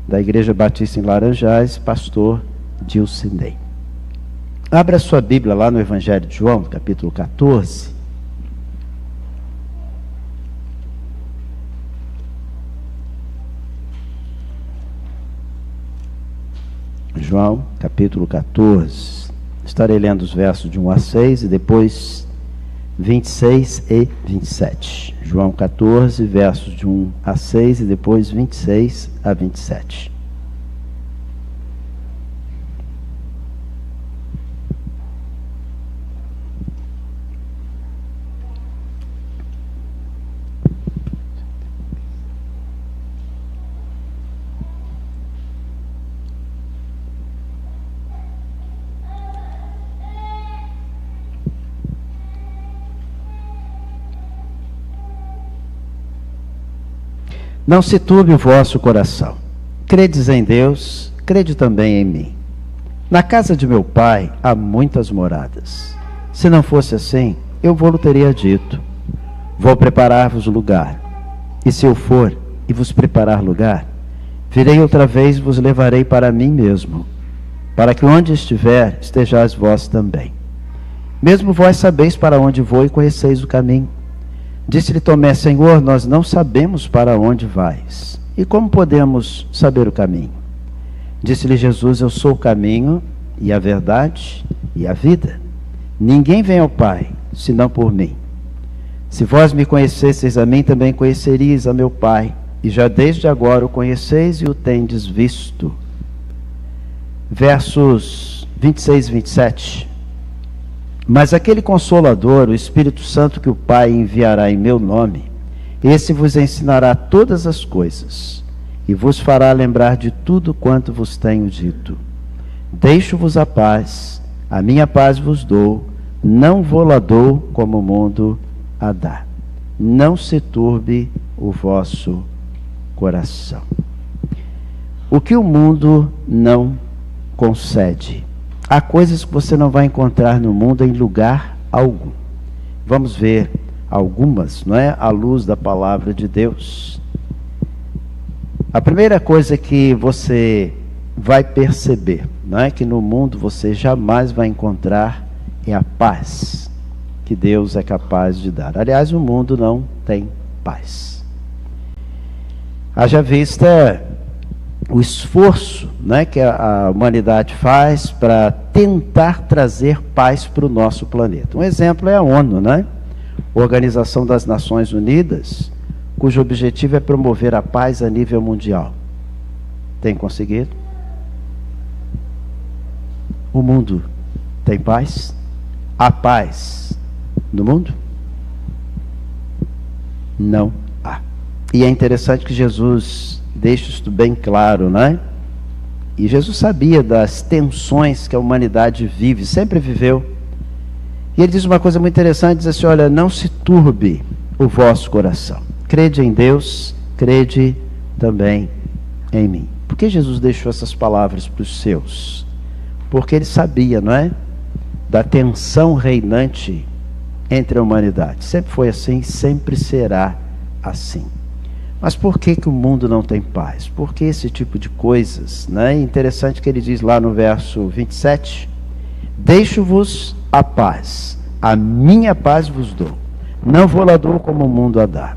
da Igreja Batista em Laranjais, pastor Dilcinei. Abra sua Bíblia lá no Evangelho de João, capítulo 14. João, capítulo 14. Estarei lendo os versos de 1 a 6 e depois 26 e 27. João 14, versos de 1 a 6 e depois 26 a 27. Não se turbe o vosso coração. Credes em Deus, crede também em mim. Na casa de meu pai há muitas moradas. Se não fosse assim, eu vou-lo teria dito. Vou preparar-vos lugar. E se eu for e vos preparar lugar, virei outra vez e vos levarei para mim mesmo, para que onde estiver, estejais vós também. Mesmo vós sabeis para onde vou e conheceis o caminho. Disse-lhe Tomé: Senhor, nós não sabemos para onde vais. E como podemos saber o caminho? Disse-lhe Jesus: Eu sou o caminho e a verdade e a vida. Ninguém vem ao Pai, senão por mim. Se vós me conhecesseis a mim, também conheceríeis a meu Pai. E já desde agora o conheceis e o tendes visto. Versos 26 e 27. Mas aquele Consolador, o Espírito Santo que o Pai enviará em meu nome, esse vos ensinará todas as coisas e vos fará lembrar de tudo quanto vos tenho dito. Deixo-vos a paz, a minha paz vos dou, não vou-la dou como o mundo a dá. Não se turbe o vosso coração. O que o mundo não concede. Há coisas que você não vai encontrar no mundo em lugar algum. Vamos ver algumas, não é? À luz da palavra de Deus. A primeira coisa que você vai perceber, não é? Que no mundo você jamais vai encontrar é a paz que Deus é capaz de dar. Aliás, o mundo não tem paz. Haja vista o esforço, né, que a humanidade faz para tentar trazer paz para o nosso planeta. Um exemplo é a ONU, né? Organização das Nações Unidas, cujo objetivo é promover a paz a nível mundial. Tem conseguido? O mundo tem paz? Há paz no mundo? Não há. E é interessante que Jesus deixa isso bem claro, né? E Jesus sabia das tensões que a humanidade vive, sempre viveu. E ele diz uma coisa muito interessante, diz assim: olha, não se turbe o vosso coração. Crede em Deus, crede também em mim. Por que Jesus deixou essas palavras para os seus? Porque ele sabia, não é? Da tensão reinante entre a humanidade. Sempre foi assim, sempre será assim. Mas por que o mundo não tem paz? Por que esse tipo de coisas? Né? É interessante que ele diz lá no verso 27, deixo-vos a paz, a minha paz vos dou, não vou-la dou como o mundo a dá.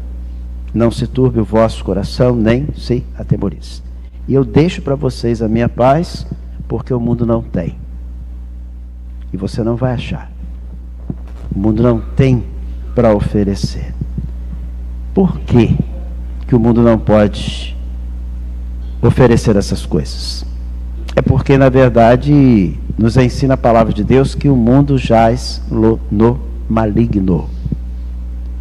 Não se turbe o vosso coração, nem se atemorize. E eu deixo para vocês a minha paz, porque o mundo não tem. E você não vai achar. O mundo não tem para oferecer. Por quê que o mundo não pode oferecer essas coisas? É porque, na verdade, nos ensina a palavra de Deus que o mundo jaz no maligno.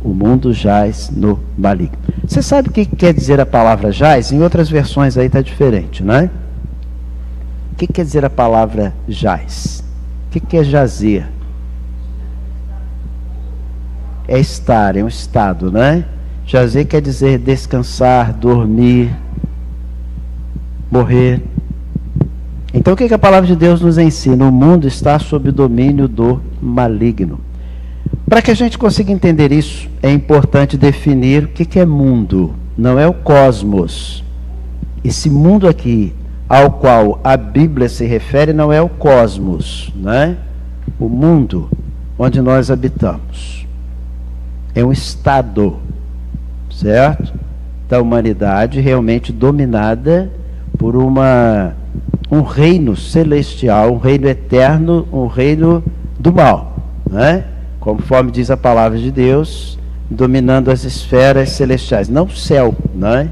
O mundo jaz no maligno. Você sabe o que quer dizer a palavra jaz? Em outras versões aí está diferente, não é? O que quer dizer a palavra jaz? O que é jazer? É estar, é um estado, não é? Jazer quer dizer descansar, dormir, morrer. Então o que a palavra de Deus nos ensina? O mundo está sob o domínio do maligno. Para que a gente consiga entender isso, é importante definir o que é mundo. Não é o cosmos, e Esse mundo aqui ao qual a Bíblia se refere não é o cosmos, né? O mundo onde nós habitamos. É um estado, certo? Da humanidade realmente dominada por um reino celestial, um reino eterno, um reino do mal, né? Conforme diz a palavra de Deus, dominando as esferas celestiais, não o céu, né?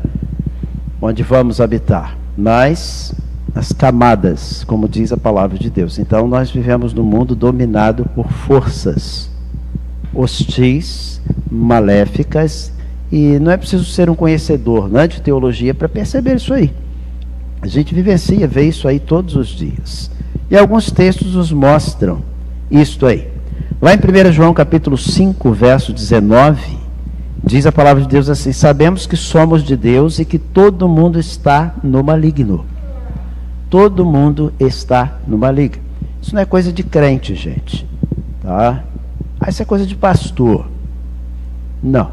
Onde vamos habitar, mas as camadas, como diz a palavra de Deus. Então nós vivemos num mundo dominado por forças hostis, maléficas, e não é preciso ser um conhecedor, né, de teologia para perceber isso aí. A gente vivencia, vê isso aí todos os dias. E alguns textos nos mostram isto aí. Lá em 1 João capítulo 5, verso 19, diz a palavra de Deus assim: sabemos que somos de Deus e que todo mundo está no maligno. Todo mundo está no maligno. Isso não é coisa de crente, gente. Tá? Isso é coisa de pastor. Não.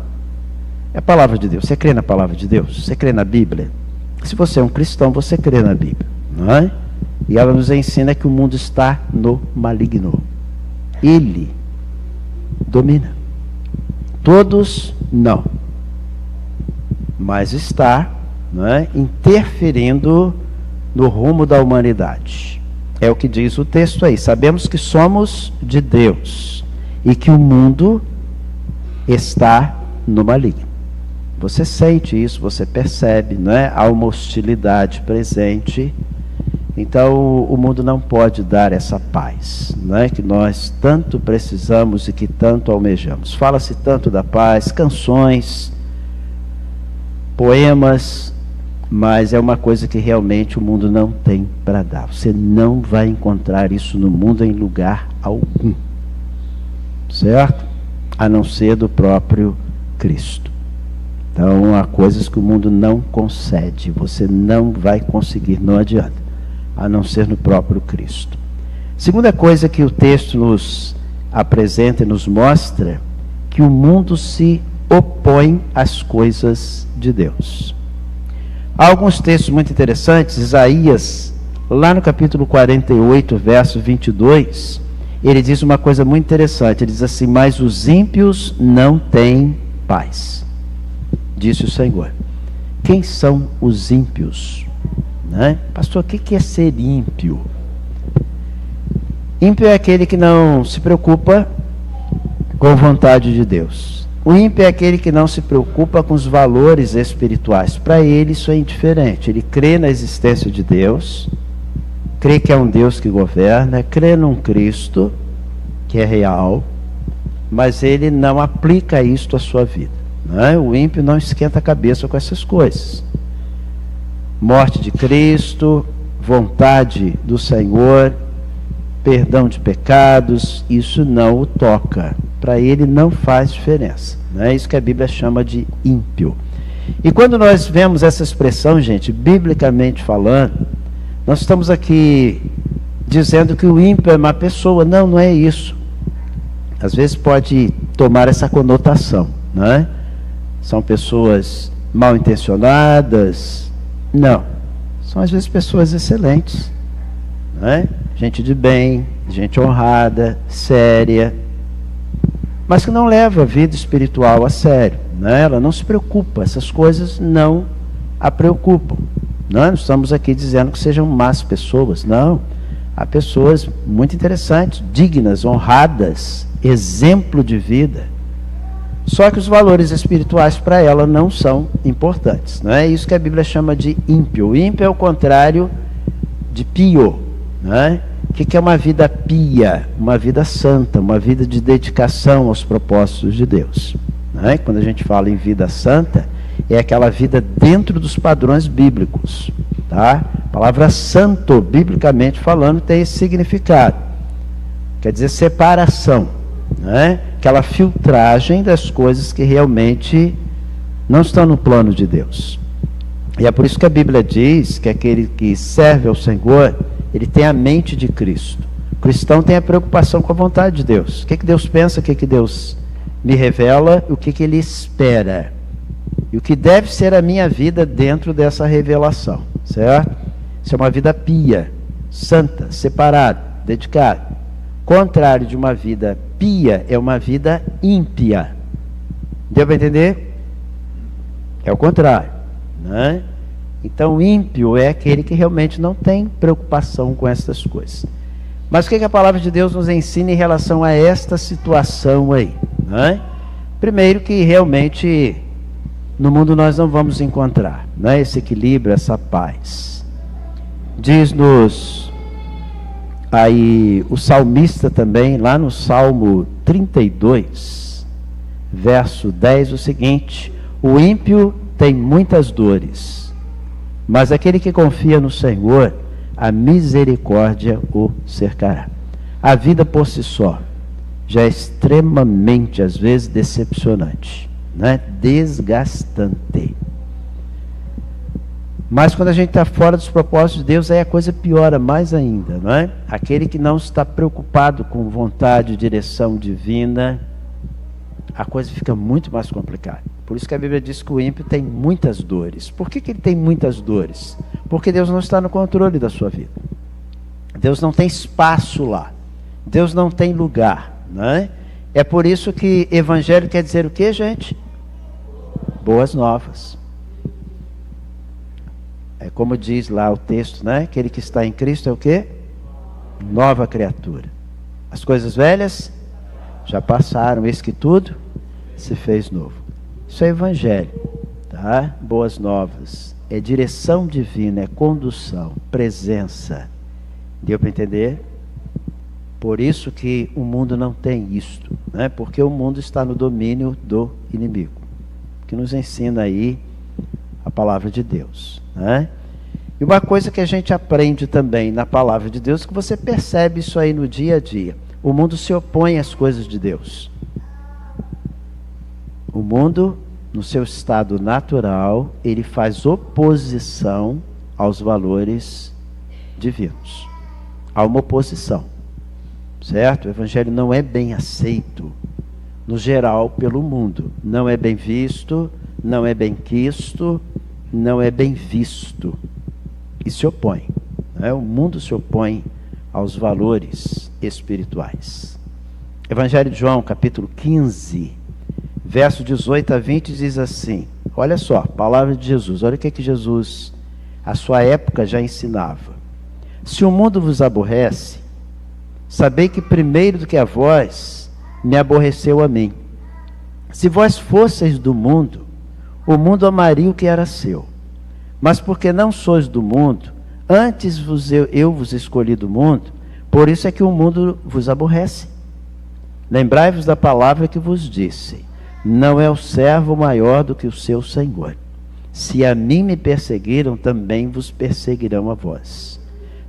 É a palavra de Deus. Você crê na palavra de Deus? Você crê na Bíblia? Se você é um cristão, você crê na Bíblia, não é? E ela nos ensina que o mundo está no maligno. Ele domina. Todos não. Mas está, não é, interferindo no rumo da humanidade. É o que diz o texto aí. Sabemos que somos de Deus e que o mundo está no maligno. Você sente isso, você percebe, não é? Há uma hostilidade presente. Então o mundo não pode dar essa paz, não é? Que nós tanto precisamos e que tanto almejamos. Fala-se tanto da paz, canções, poemas, mas é uma coisa que realmente o mundo não tem para dar. Você não vai encontrar isso no mundo em lugar algum, certo? A não ser do próprio Cristo. Então há coisas que o mundo não concede, você não vai conseguir, não adianta, a não ser no próprio Cristo. Segunda coisa que o texto nos apresenta e nos mostra, que o mundo se opõe às coisas de Deus. Há alguns textos muito interessantes. Isaías, lá no capítulo 48, verso 22, ele diz uma coisa muito interessante, ele diz assim: mas os ímpios não têm paz, disse o Senhor. Quem são os ímpios? Né? Pastor, o que é ser ímpio? Ímpio é aquele que não se preocupa com a vontade de Deus. O ímpio é aquele que não se preocupa com os valores espirituais. Para ele isso é indiferente. Ele crê na existência de Deus, crê que é um Deus que governa, crê num Cristo que é real, mas ele não aplica isto à sua vida. Não é? O ímpio não esquenta a cabeça com essas coisas. Morte de Cristo, vontade do Senhor, perdão de pecados, isso não o toca. Para ele não faz diferença. Não é isso que a Bíblia chama de ímpio. E quando nós vemos essa expressão, gente, biblicamente falando, nós estamos aqui dizendo que o ímpio é má pessoa. Não, não é isso. Às vezes pode tomar essa conotação, não é? São pessoas mal intencionadas. Não. São às vezes pessoas excelentes, não é? Gente de bem, gente honrada, séria, mas que não leva a vida espiritual a sério, né? Ela não se preocupa, essas coisas não a preocupam. Não estamos aqui dizendo que sejam más pessoas, não. Há pessoas muito interessantes, dignas, honradas, exemplo de vida. Só que os valores espirituais para ela não são importantes. Não é isso que a Bíblia chama de ímpio. O ímpio é o contrário de pio. Não é? O que é uma vida pia? Uma vida santa, uma vida de dedicação aos propósitos de Deus. Não é? Quando a gente fala em vida santa, é aquela vida dentro dos padrões bíblicos. Tá? A palavra santo, biblicamente falando, tem esse significado. Quer dizer separação. Não é? Aquela filtragem das coisas que realmente não estão no plano de Deus. E é por isso que a Bíblia diz que aquele que serve ao Senhor, ele tem a mente de Cristo. O cristão tem a preocupação com a vontade de Deus. O que Deus pensa, o que Deus me revela, o que Ele espera. E o que deve ser a minha vida dentro dessa revelação, certo? Isso é uma vida pia, santa, separada, dedicada. Contrário de uma vida pia é uma vida ímpia. Deu para entender? É o contrário, né? Então, ímpio é aquele que realmente não tem preocupação com essas coisas. Mas o que a palavra de Deus nos ensina em relação a esta situação aí, né? Primeiro que realmente no mundo nós não vamos encontrar, né, esse equilíbrio, essa paz. Diz-nos aí o salmista também, lá no Salmo 32, verso 10, o seguinte: o ímpio tem muitas dores, mas aquele que confia no Senhor, a misericórdia o cercará. A vida por si só já é extremamente, às vezes, decepcionante, né? Desgastante. Mas quando a gente está fora dos propósitos de Deus, aí a coisa piora mais ainda, não é? Aquele que não está preocupado com vontade e direção divina, a coisa fica muito mais complicada. Por isso que a Bíblia diz que o ímpio tem muitas dores. Por que ele tem muitas dores? Porque Deus não está no controle da sua vida. Deus não tem espaço lá. Deus não tem lugar, né? É por isso que evangelho quer dizer o quê, gente? Boas novas. É como diz lá o texto, né? Aquele que está em Cristo é o quê? Nova criatura. As coisas velhas já passaram, eis que tudo se fez novo. Isso é evangelho, tá? Boas novas. É direção divina, é condução, presença. Deu para entender? Por isso que o mundo não tem isto, né? Porque o mundo está no domínio do inimigo, que nos ensina aí a palavra de Deus, né? E uma coisa que a gente aprende também na palavra de Deus, que você percebe isso aí no dia a dia: o mundo se opõe às coisas de Deus. O mundo, no seu estado natural, ele faz oposição aos valores divinos. Há uma oposição, certo? O evangelho não é bem aceito, no geral, pelo mundo. Não é bem visto, não é bem quisto, não é bem visto. E se opõe, né? O mundo se opõe aos valores espirituais. Evangelho de João, capítulo 15, verso 18 a 20, diz assim: olha só, palavra de Jesus, olha o que Jesus, à sua época, já ensinava. Se o mundo vos aborrece, sabei que primeiro do que a vós, me aborreceu a mim. Se vós fosseis do mundo, o mundo amaria o que era seu. Mas porque não sois do mundo, antes eu vos escolhi do mundo, por isso é que o mundo vos aborrece. Lembrai-vos da palavra que vos disse: não é o servo maior do que o seu senhor. Se a mim me perseguiram, também vos perseguirão a vós.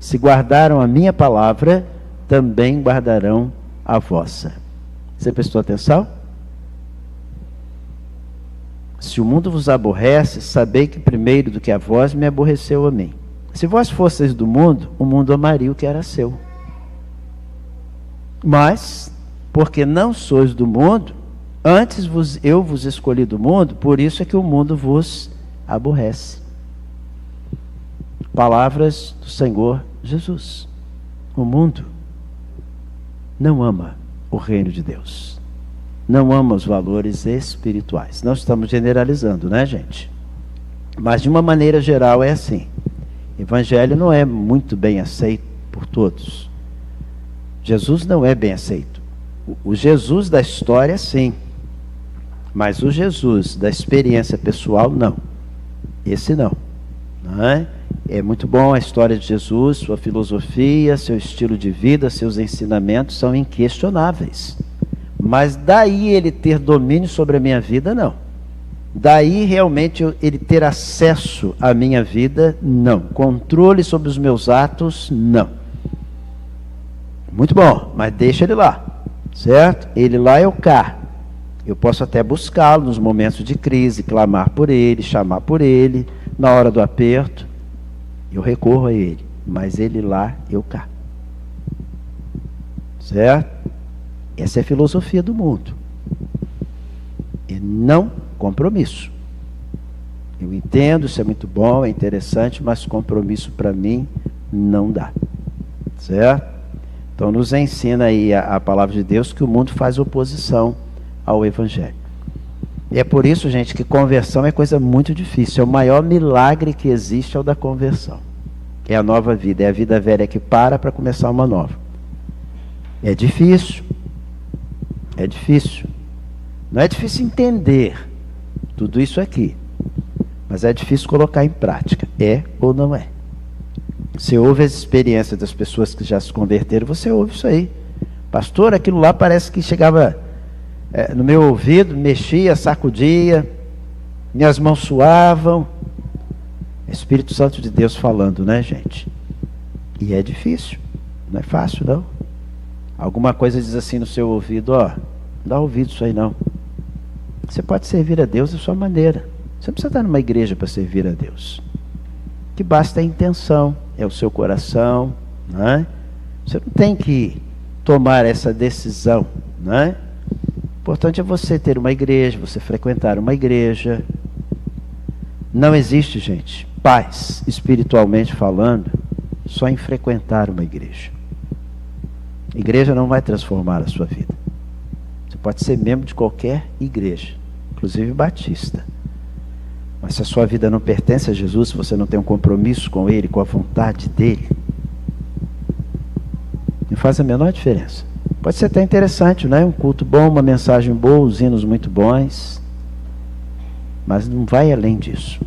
Se guardaram a minha palavra, também guardarão a vossa. Você prestou atenção? Se o mundo vos aborrece, sabei que primeiro do que a vós, me aborreceu a mim. Se vós fosseis do mundo, o mundo amaria o que era seu. Mas, porque não sois do mundo, antes eu vos escolhi do mundo, por isso é que o mundo vos aborrece. Palavras do Senhor Jesus. O mundo não ama o reino de Deus. Não ama os valores espirituais. Não estamos generalizando, né, gente? Mas de uma maneira geral é assim. Evangelho não é muito bem aceito por todos. Jesus não é bem aceito. O Jesus da história, sim. Mas o Jesus da experiência pessoal, não. Esse não. Não é? É muito bom a história de Jesus, sua filosofia, seu estilo de vida, seus ensinamentos são inquestionáveis. Mas daí ele ter domínio sobre a minha vida, não. Daí realmente ele ter acesso à minha vida, não. Controle sobre os meus atos, não. Muito bom, mas deixa ele lá, certo? Ele lá, eu cá. Eu posso até buscá-lo nos momentos de crise, clamar por ele, chamar por ele. Na hora do aperto, eu recorro a ele. Mas ele lá, eu cá. Certo? Essa é a filosofia do mundo. E não compromisso. Eu entendo, isso é muito bom, é interessante, mas compromisso para mim não dá. Certo? Então nos ensina aí a palavra de Deus que o mundo faz oposição ao Evangelho. E é por isso, gente, que conversão é coisa muito difícil. É o maior milagre que existe, é o da conversão. É a nova vida, é a vida velha que para começar uma nova. É difícil. É difícil. Não é difícil entender tudo isso aqui, mas é difícil colocar em prática. É ou não é? Você ouve as experiências das pessoas que já se converteram, você ouve isso aí. Pastor, aquilo lá parece que chegava no meu ouvido, mexia, sacudia, minhas mãos suavam. É o Espírito Santo de Deus falando, né, gente? E é difícil, não é fácil, não. Alguma coisa diz assim no seu ouvido, ó, não dá ouvido isso aí não. Você pode servir a Deus da sua maneira. Você não precisa estar numa igreja para servir a Deus. O que basta é a intenção, é o seu coração, né? Você não tem que tomar essa decisão, né? O importante é você ter uma igreja, você frequentar uma igreja. Não existe, gente, paz, espiritualmente falando, só em frequentar uma igreja. A igreja não vai transformar a sua vida. Você pode ser membro de qualquer igreja, inclusive batista. Mas se a sua vida não pertence a Jesus, se você não tem um compromisso com Ele, com a vontade dEle, não faz a menor diferença. Pode ser até interessante, não é? Um culto bom, uma mensagem boa, os hinos muito bons, mas não vai além disso.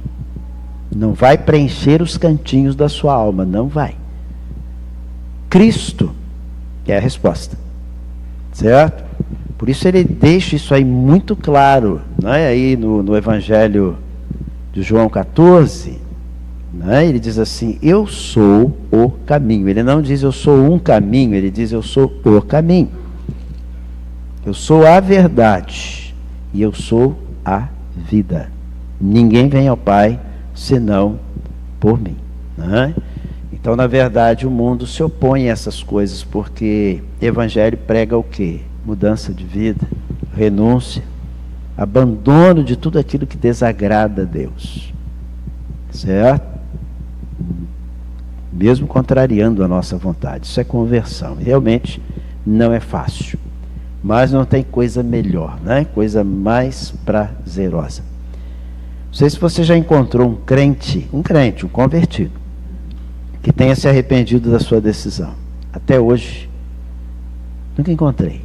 Não vai preencher os cantinhos da sua alma, não vai. Cristo é a resposta, certo? Por isso ele deixa isso aí muito claro, não é? Aí no Evangelho de João 14, né? Ele diz assim, eu sou o caminho. Ele não diz eu sou um caminho, ele diz eu sou o caminho. Eu sou a verdade e eu sou a vida. Ninguém vem ao Pai senão por mim, né? Então, na verdade, o mundo se opõe a essas coisas, porque o Evangelho prega o quê? Mudança de vida, renúncia, abandono de tudo aquilo que desagrada a Deus, certo? Mesmo contrariando a nossa vontade. Isso é conversão. Realmente não é fácil, mas não tem coisa melhor, né? Coisa mais prazerosa. Não sei se você já encontrou um convertido, que tenha se arrependido da sua decisão. Até hoje, nunca encontrei.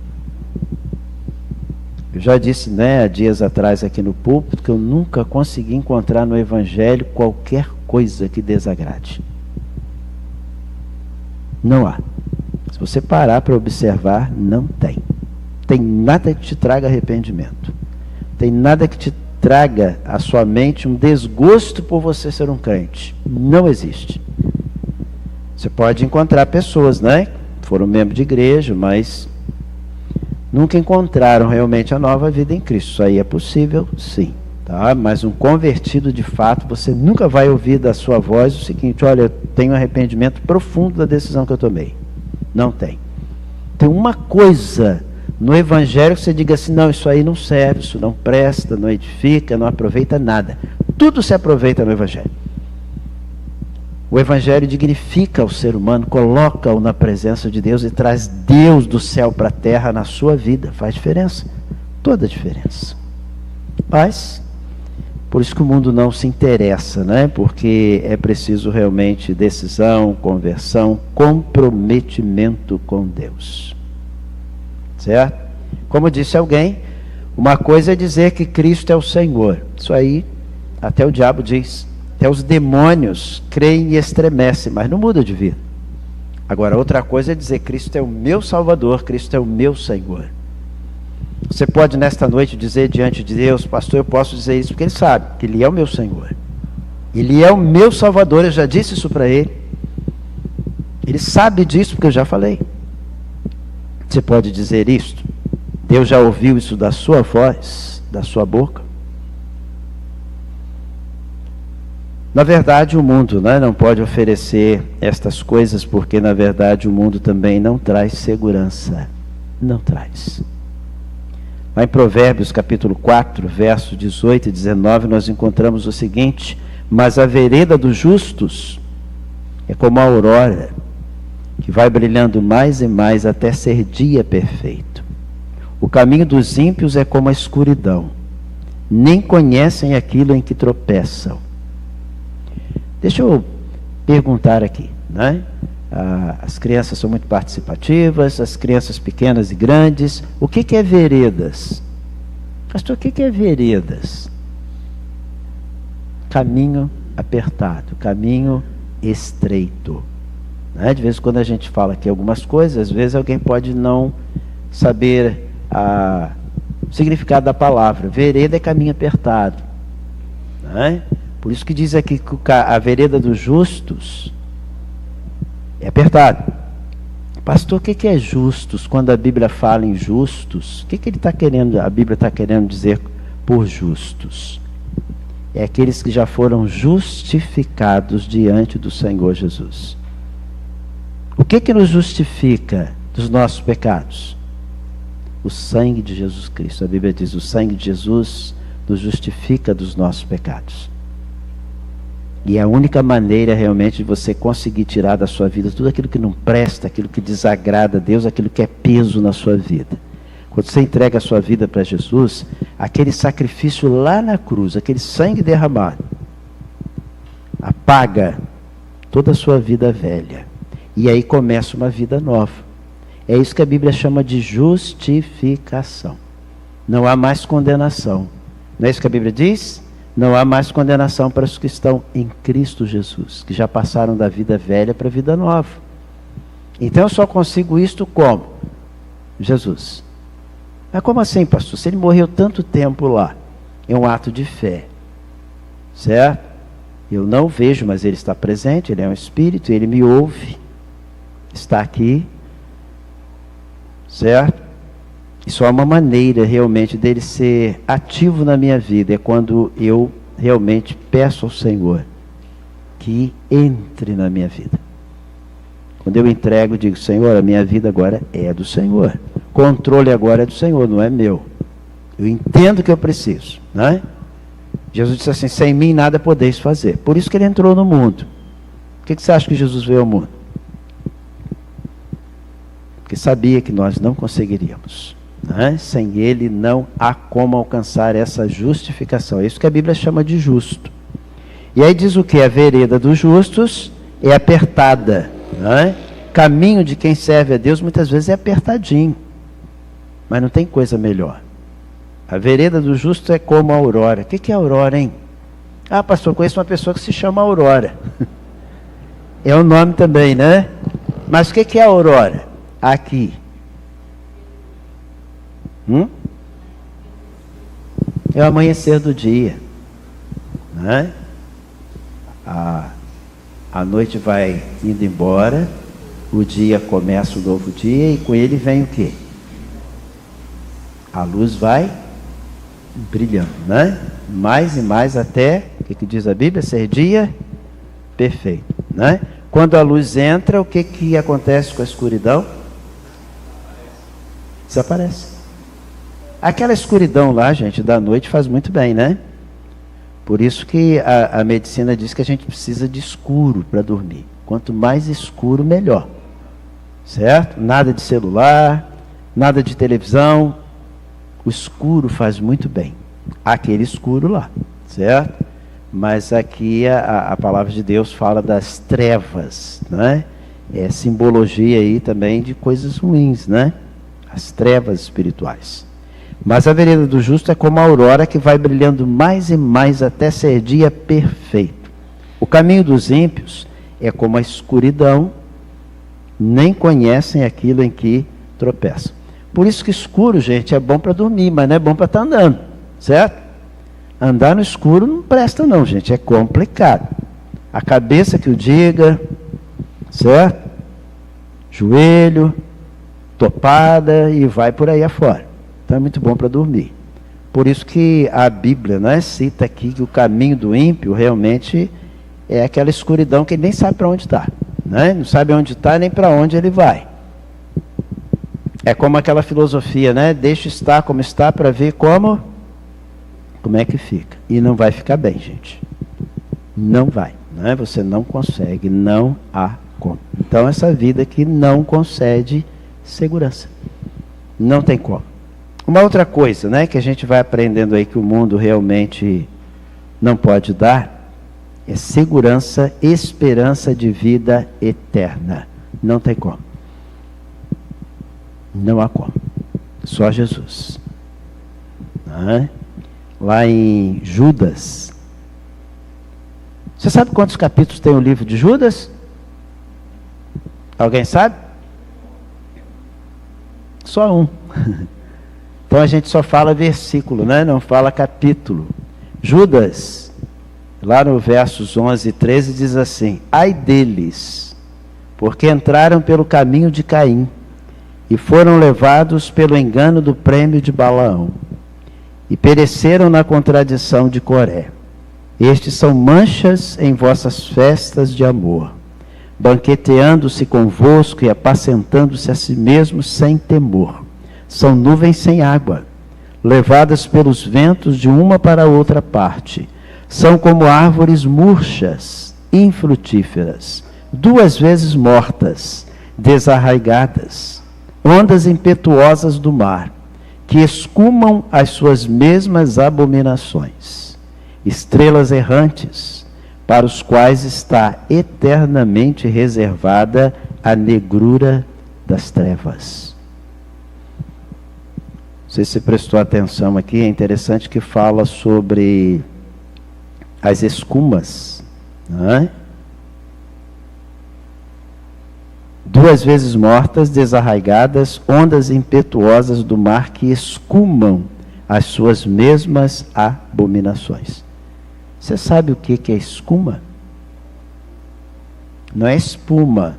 Eu já disse, né, há dias atrás aqui no púlpito, que eu nunca consegui encontrar no Evangelho qualquer coisa que desagrade. Não há. Se você parar para observar, não tem. Tem nada que te traga arrependimento. Tem nada que te traga à sua mente um desgosto por você ser um crente. Não existe. Você pode encontrar pessoas, né? Foram membros de igreja, mas nunca encontraram realmente a nova vida em Cristo. Isso aí é possível, sim. Tá? Mas um convertido de fato, você nunca vai ouvir da sua voz o seguinte, olha, eu tenho arrependimento profundo da decisão que eu tomei. Não tem. Tem uma coisa no Evangelho que você diga assim, não, isso aí não serve, isso não presta, não edifica, não aproveita nada. Tudo se aproveita no Evangelho. O Evangelho dignifica o ser humano, coloca-o na presença de Deus e traz Deus do céu para a terra na sua vida. Faz diferença, toda a diferença. Mas, por isso que o mundo não se interessa, né? Porque é preciso realmente decisão, conversão, comprometimento com Deus. Certo? Como disse alguém, uma coisa é dizer que Cristo é o Senhor. Isso aí, até o diabo diz. Até os demônios creem e estremecem, mas não muda de vida. Agora, outra coisa é dizer, Cristo é o meu Salvador, Cristo é o meu Senhor. Você pode nesta noite dizer diante de Deus, pastor, eu posso dizer isso porque Ele sabe que Ele é o meu Senhor. Ele é o meu Salvador, eu já disse isso para Ele. Ele sabe disso porque eu já falei. Você pode dizer isto? Deus já ouviu isso da sua voz, da sua boca? Na verdade, o mundo, né, não pode oferecer estas coisas, porque na verdade o mundo também não traz segurança. Não traz. Lá em Provérbios capítulo 4, versos 18 e 19, nós encontramos o seguinte: mas a vereda dos justos é como a aurora, que vai brilhando mais e mais até ser dia perfeito. O caminho dos ímpios é como a escuridão, nem conhecem aquilo em que tropeçam. Deixa eu perguntar aqui, né? As crianças são muito participativas, as crianças pequenas e grandes. O que é veredas? Pastor, o que é veredas? Caminho apertado, caminho estreito. Né? De vez em quando a gente fala aqui algumas coisas, às vezes alguém pode não saber o significado da palavra. Vereda é caminho apertado. Né? Por isso que diz aqui que a vereda dos justos é apertado. Pastor, o que é justos? Quando a Bíblia fala em justos, o que ele está querendo, a Bíblia está querendo dizer por justos? É aqueles que já foram justificados diante do Senhor Jesus. O que nos justifica dos nossos pecados? O sangue de Jesus Cristo. A Bíblia diz: o sangue de Jesus nos justifica dos nossos pecados. E é a única maneira realmente de você conseguir tirar da sua vida tudo aquilo que não presta, aquilo que desagrada a Deus, aquilo que é peso na sua vida. Quando você entrega a sua vida para Jesus, aquele sacrifício lá na cruz, aquele sangue derramado, apaga toda a sua vida velha. E aí começa uma vida nova. É isso que a Bíblia chama de justificação. Não há mais condenação. Não é isso que a Bíblia diz? Não há mais condenação para os que estão em Cristo Jesus, que já passaram da vida velha para a vida nova. Então eu só consigo isto como? Jesus. Mas como assim, pastor? Se ele morreu tanto tempo lá, é um ato de fé, certo? Eu não vejo, mas ele está presente, ele é um espírito, ele me ouve, está aqui, certo? E só há uma maneira realmente dele ser ativo na minha vida, é quando eu realmente peço ao Senhor que entre na minha vida. Quando eu entrego, digo: Senhor, a minha vida agora é do Senhor. Controle agora é do Senhor, não é meu. Eu entendo que eu preciso, né? Jesus disse assim: sem mim nada podeis fazer. Por isso que ele entrou no mundo. Por que você acha que Jesus veio ao mundo? Porque sabia que nós não conseguiríamos. Né? Sem ele não há como alcançar essa justificação. É isso que a Bíblia chama de justo. E aí diz o que? A vereda dos justos é apertada. Né? Caminho de quem serve a Deus muitas vezes é apertadinho, mas não tem coisa melhor. A vereda do justo é como a aurora. O que é aurora, hein? Ah, pastor, conheço uma pessoa que se chama Aurora. É o nome também, né? Mas o que é a aurora? Aqui. É o amanhecer do dia, né? A noite vai indo embora, o dia começa um novo dia e com ele vem o quê? A luz vai brilhando, né? Mais e mais até, o que diz a Bíblia? Ser dia perfeito, né? Quando a luz entra, o que acontece com a escuridão? Desaparece. Aquela escuridão lá, gente, da noite faz muito bem, né? Por isso que a medicina diz que a gente precisa de escuro para dormir. Quanto mais escuro, melhor. Certo? Nada de celular, nada de televisão. O escuro faz muito bem. Aquele escuro lá, certo? Mas aqui a palavra de Deus fala das trevas, né? É simbologia aí também de coisas ruins, né? As trevas espirituais. Mas a vereda do justo é como a aurora que vai brilhando mais e mais até ser dia perfeito. O caminho dos ímpios é como a escuridão, nem conhecem aquilo em que tropeçam. Por isso que escuro, gente, é bom para dormir, mas não é bom para estar andando, certo? Andar no escuro não presta não, gente, é complicado. A cabeça que o diga, certo? Joelho, topada e vai por aí afora. Então é muito bom para dormir. Por isso que a Bíblia, né, cita aqui que o caminho do ímpio realmente é aquela escuridão que ele nem sabe para onde está, né? Não sabe onde está nem para onde ele vai. É como aquela filosofia, né? Deixa estar como está para ver como é que fica. E não vai ficar bem, gente. Não vai, né? Você não consegue, não há como. Então essa vida aqui não concede segurança. Não tem como. Uma outra coisa, né, que a gente vai aprendendo aí que o mundo realmente não pode dar, é segurança, esperança de vida eterna. Não tem como. Não há como. Só Jesus. Né? Lá em Judas. Você sabe quantos capítulos tem o livro de Judas? Alguém sabe? Só um. Então a gente só fala versículo, né? Não fala capítulo. Judas, lá no versos 11 e 13, diz assim: ai deles, porque entraram pelo caminho de Caim, e foram levados pelo engano do prêmio de Balaão, e pereceram na contradição de Coré. Estes são manchas em vossas festas de amor, banqueteando-se convosco e apacentando-se a si mesmos sem temor. São nuvens sem água, levadas pelos ventos de uma para outra parte. São como árvores murchas, infrutíferas, 2 vezes mortas, desarraigadas, ondas impetuosas do mar, que escumam as suas mesmas abominações, estrelas errantes, para os quais está eternamente reservada a negrura das trevas. Não sei se você prestou atenção aqui, é interessante que fala sobre as escumas, não é? 2 vezes mortas, desarraigadas, ondas impetuosas do mar que escumam as suas mesmas abominações. Você sabe o que é escuma? Não é espuma.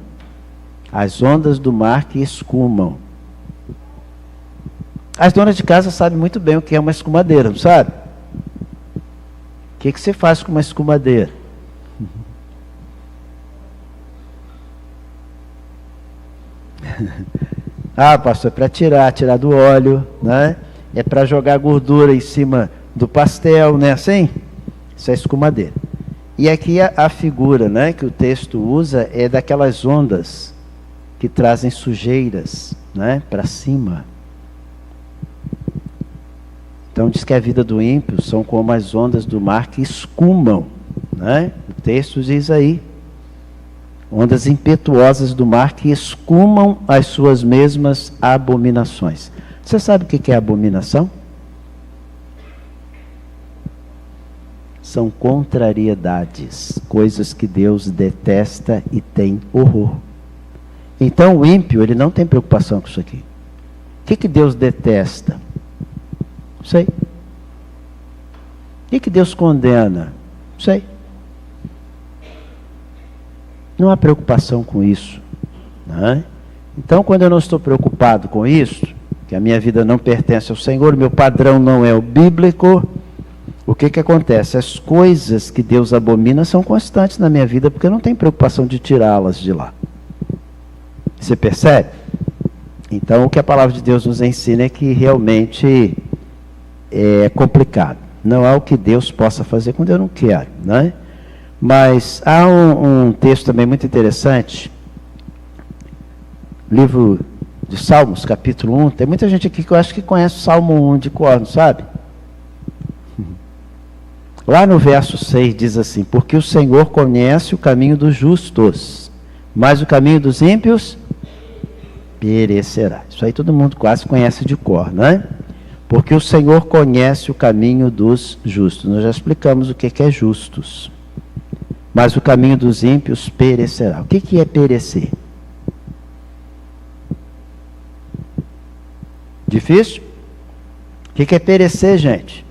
As ondas do mar que escumam. As donas de casa sabem muito bem o que é uma escumadeira, não sabe? O que você faz com uma escumadeira? Ah, pastor, é para tirar do óleo, né? É para jogar gordura em cima do pastel, né? Assim? Isso é escumadeira. E aqui a figura, né, que o texto usa é daquelas ondas que trazem sujeiras, né, para cima. Então diz que a vida do ímpio são como as ondas do mar que escumam, né? O texto diz aí, ondas impetuosas do mar que escumam as suas mesmas abominações. Você sabe o que é abominação? São contrariedades, coisas que Deus detesta e tem horror. Então o ímpio, ele não tem preocupação com isso aqui. O que Deus detesta? Não sei. O que Deus condena? Não sei. Não há preocupação com isso, né? Então, quando eu não estou preocupado com isso, que a minha vida não pertence ao Senhor, meu padrão não é o bíblico, o que acontece? As coisas que Deus abomina são constantes na minha vida, porque eu não tenho preocupação de tirá-las de lá. Você percebe? Então, o que a palavra de Deus nos ensina é que realmente é complicado. Não há o que Deus possa fazer quando eu não quero, né? Mas há um texto também muito interessante, livro de Salmos, capítulo 1. Tem muita gente aqui que eu acho que conhece o Salmo 1 de cor, não sabe? Lá no verso 6 diz assim: porque o Senhor conhece o caminho dos justos, mas o caminho dos ímpios perecerá. Isso aí todo mundo quase conhece de cor, não é? Porque o Senhor conhece o caminho dos justos. Nós já explicamos o que é justos. Mas o caminho dos ímpios perecerá. O que é perecer? Difícil? O que é perecer, gente?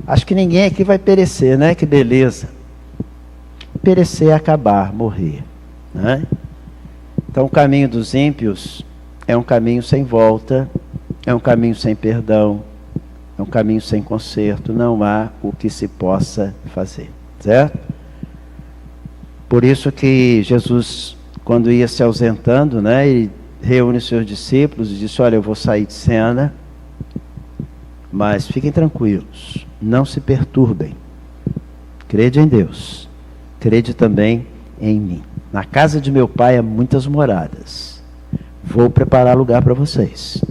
Acho que ninguém aqui vai perecer, né? Que beleza. Perecer é acabar, morrer, né? Então o caminho dos ímpios é um caminho sem volta, é um caminho sem perdão, é um caminho sem conserto, não há o que se possa fazer, certo? Por isso que Jesus, quando ia se ausentando, né, ele reúne os seus discípulos e disse: olha, eu vou sair de cena, mas fiquem tranquilos, não se perturbem. Crede em Deus, crede também em mim. Na casa de meu pai há muitas moradas. Vou preparar lugar para vocês.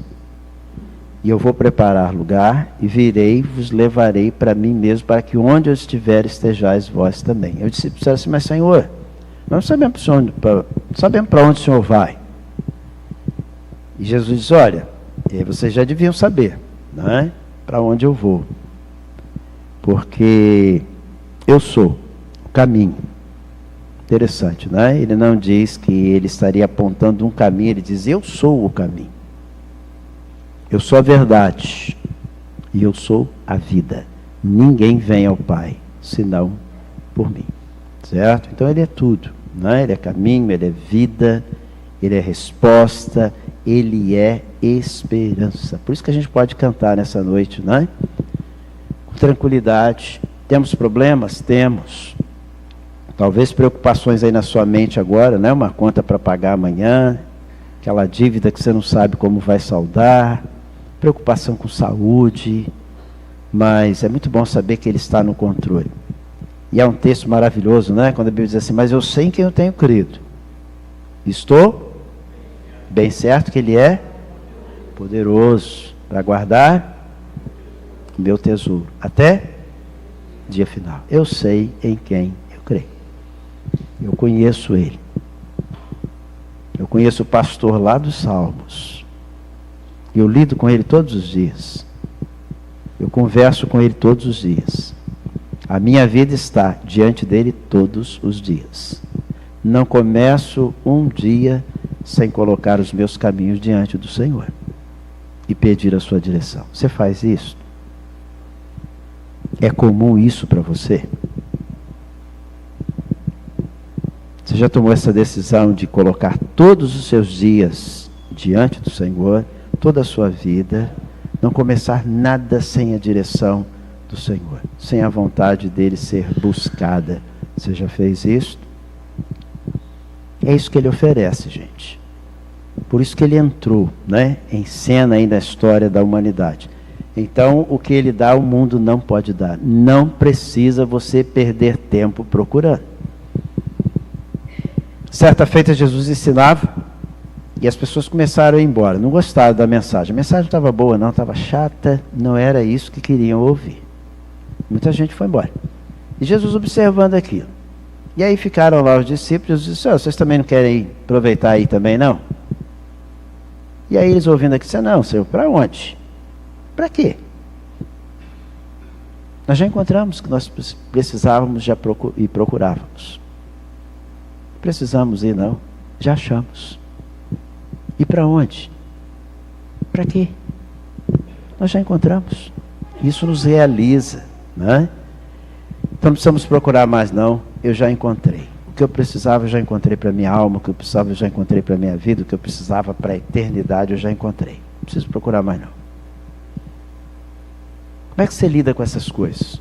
E eu vou preparar lugar e virei e vos levarei para mim mesmo, para que onde eu estiver estejais vós também. Eu disse assim: mas Senhor, nós não sabemos para onde o Senhor vai. E Jesus disse: olha, vocês já deviam saber, não é? Para onde eu vou. Porque eu sou o caminho. Interessante, não é? Ele não diz que ele estaria apontando um caminho, ele diz: eu sou o caminho. Eu sou a verdade. E eu sou a vida. Ninguém vem ao Pai, senão por mim. Certo? Então ele é tudo, não é? Ele é caminho, ele é vida, ele é resposta, ele é esperança. Por isso que a gente pode cantar nessa noite, não é? Com tranquilidade. Temos problemas? Temos. Talvez preocupações aí na sua mente agora, né? Uma conta para pagar amanhã, aquela dívida que você não sabe como vai saldar, preocupação com saúde, mas é muito bom saber que Ele está no controle. E é um texto maravilhoso, né? Quando a Bíblia diz assim: mas eu sei em quem eu tenho crido. Estou bem certo que Ele é poderoso para guardar o meu tesouro até dia final. Eu sei em quem eu creio. Eu conheço Ele. Eu conheço o pastor lá dos Salmos. Eu lido com ele todos os dias. Eu converso com ele todos os dias. A minha vida está diante dele todos os dias. Não começo um dia sem colocar os meus caminhos diante do Senhor e pedir a sua direção. Você faz isso? É comum isso para você? Você já tomou essa decisão de colocar todos os seus dias diante do Senhor, toda a sua vida, não começar nada sem a direção do Senhor, sem a vontade dele ser buscada? Você já fez isso? É isso que ele oferece, gente. Por isso que ele entrou, né, em cena aí na história da humanidade. Então, o que ele dá, o mundo não pode dar. Não precisa você perder tempo procurando. Certa feita, Jesus ensinava e as pessoas começaram a ir embora. Não gostaram da mensagem. A mensagem não estava boa, não, estava chata. Não era isso que queriam ouvir. Muita gente foi embora. E Jesus observando aquilo. E aí ficaram lá os discípulos e disseram: vocês também não querem aproveitar aí também, não? E aí eles ouvindo aqui, disseram: não, Senhor, para onde? Para quê? Nós já encontramos o que nós precisávamos e procurávamos. Precisamos ir, não. Já achamos. E para onde? Para quê? Nós já encontramos. Isso nos realiza, né? Então não precisamos procurar mais, não. Eu já encontrei. O que eu precisava, eu já encontrei para a minha alma. O que eu precisava, eu já encontrei para a minha vida. O que eu precisava para a eternidade, eu já encontrei. Não preciso procurar mais, não. Como é que você lida com essas coisas?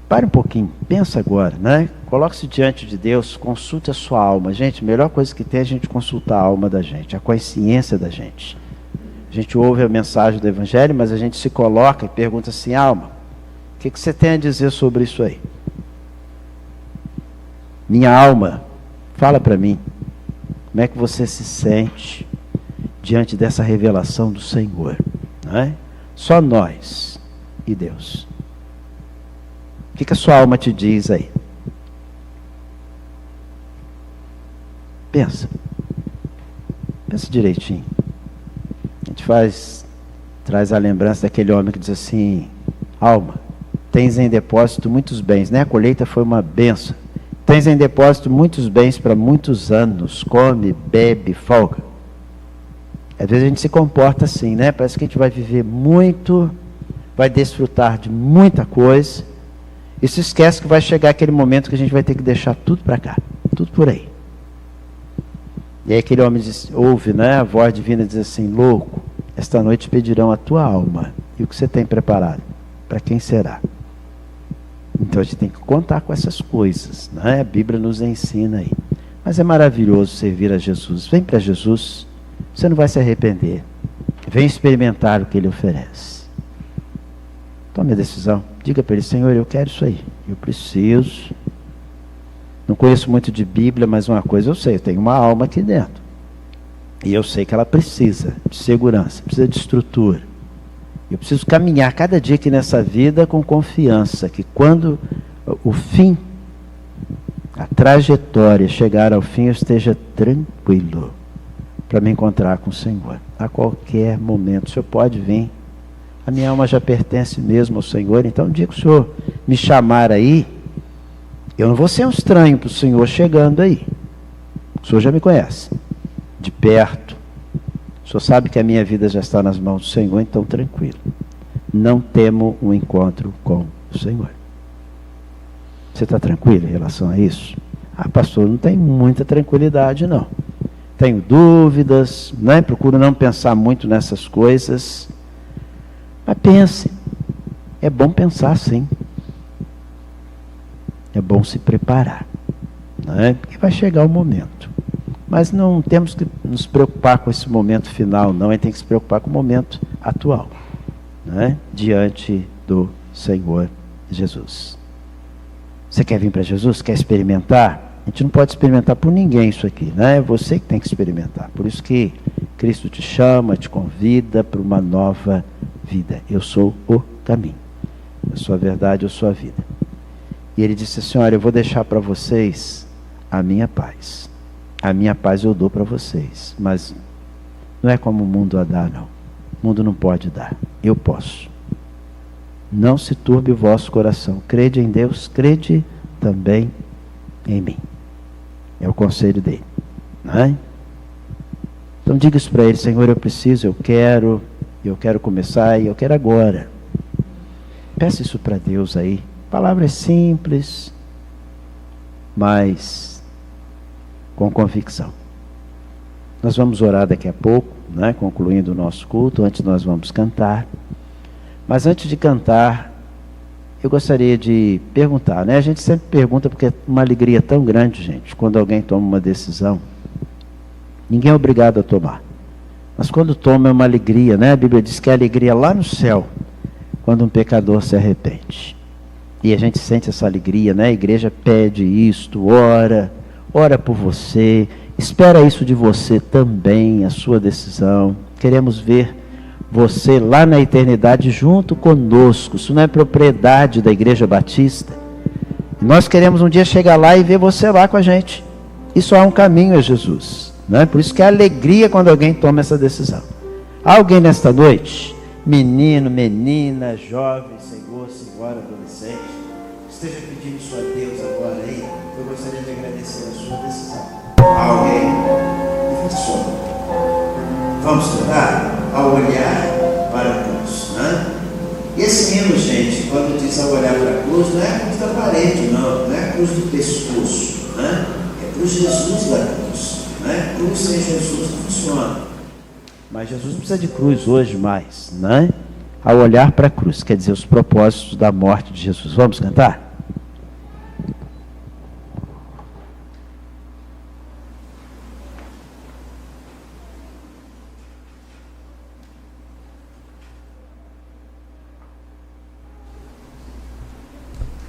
Pare um pouquinho, pensa agora, né? Coloque-se diante de Deus, consulte a sua alma. Gente, a melhor coisa que tem é a gente consultar a alma da gente, a consciência da gente. A gente ouve a mensagem do Evangelho, mas a gente se coloca e pergunta assim: alma, o que você tem a dizer sobre isso aí? Minha alma, fala para mim, como é que você se sente diante dessa revelação do Senhor, não é? Só nós e Deus. O que a sua alma te diz aí? Pensa. Pensa direitinho. A gente traz a lembrança daquele homem que diz assim: alma, tens em depósito muitos bens, né? A colheita foi uma benção. Tens em depósito muitos bens para muitos anos. Come, bebe, folga. Às vezes a gente se comporta assim, né? Parece que a gente vai viver muito, vai desfrutar de muita coisa, e se esquece que vai chegar aquele momento que a gente vai ter que deixar tudo para cá, tudo por aí. E aí aquele homem ouve, né? A voz divina diz assim: louco, esta noite pedirão a tua alma. E o que você tem preparado? Para quem será? Então a gente tem que contar com essas coisas, né? A Bíblia nos ensina aí. Mas é maravilhoso servir a Jesus. Vem para Jesus, você não vai se arrepender. Vem experimentar o que Ele oferece. Tome a decisão. Diga para Ele: Senhor, eu quero isso aí. Eu preciso. Não conheço muito de Bíblia, mas uma coisa eu sei. Eu tenho uma alma aqui dentro. E eu sei que ela precisa de segurança, precisa de estrutura. Eu preciso caminhar cada dia aqui nessa vida com confiança que quando o fim, a trajetória chegar ao fim, eu esteja tranquilo para me encontrar com o Senhor. A qualquer momento, o Senhor pode vir. A minha alma já pertence mesmo ao Senhor, então o dia que o Senhor me chamar aí, eu não vou ser um estranho para o Senhor chegando aí. O Senhor já me conhece, de perto. O Senhor sabe que a minha vida já está nas mãos do Senhor, então tranquilo. Não temo um encontro com o Senhor. Você está tranquilo em relação a isso? Ah, pastor, não tem muita tranquilidade, não. Tenho dúvidas, né? Procuro não pensar muito nessas coisas. Mas pense. É bom pensar, sim. É bom se preparar, né? Porque vai chegar o momento. Mas não temos que nos preocupar com esse momento final, não. A gente tem que se preocupar com o momento atual, né? Diante do Senhor Jesus. Você quer vir para Jesus? Quer experimentar? A gente não pode experimentar por ninguém isso aqui, né? É você que tem que experimentar. Por isso que Cristo te chama, te convida para uma nova vida. Eu sou o caminho. Eu sou a verdade, eu sou a vida. E Ele disse assim: olha, eu vou deixar para vocês a minha paz. A minha paz eu dou para vocês. Mas não é como o mundo a dá, não. O mundo não pode dar. Eu posso. Não se turbe o vosso coração. Crede em Deus, crede também em mim. É o conselho dele, não é? Então diga isso para ele: Senhor, eu preciso, eu quero começar e eu quero agora. Peça isso para Deus aí. A palavra é simples, mas com convicção. Nós vamos orar daqui a pouco, né? Concluindo o nosso culto. Antes nós vamos cantar. Mas antes de cantar, eu gostaria de perguntar, né? A gente sempre pergunta porque é uma alegria tão grande, gente, quando alguém toma uma decisão. Ninguém é obrigado a tomar. Mas quando toma é uma alegria, né? A Bíblia diz que é alegria lá no céu, quando um pecador se arrepende. E a gente sente essa alegria, né? A igreja pede isto, ora por você, espera isso de você também, a sua decisão. Queremos ver você lá na eternidade junto conosco. Isso não é propriedade da Igreja Batista. Nós queremos um dia chegar lá e ver você lá com a gente. Isso há um caminho a Jesus, né? Por isso que é alegria quando alguém toma essa decisão. Há alguém nesta noite, menino, menina, jovem, senhor, senhora, adolescente, esteja pedindo isso a Deus agora aí. Eu gostaria de agradecer a sua decisão. Há alguém? Vamos tentar? Ao olhar para a cruz, né? E esse hino, gente, quando diz ao olhar para a cruz, não é a cruz da parede, não é a cruz do pescoço, né? É a cruz de Jesus da cruz, né? Cruz sem Jesus não funciona. Mas Jesus não precisa de cruz hoje mais, né? Ao olhar para a cruz, quer dizer, os propósitos da morte de Jesus. Vamos cantar?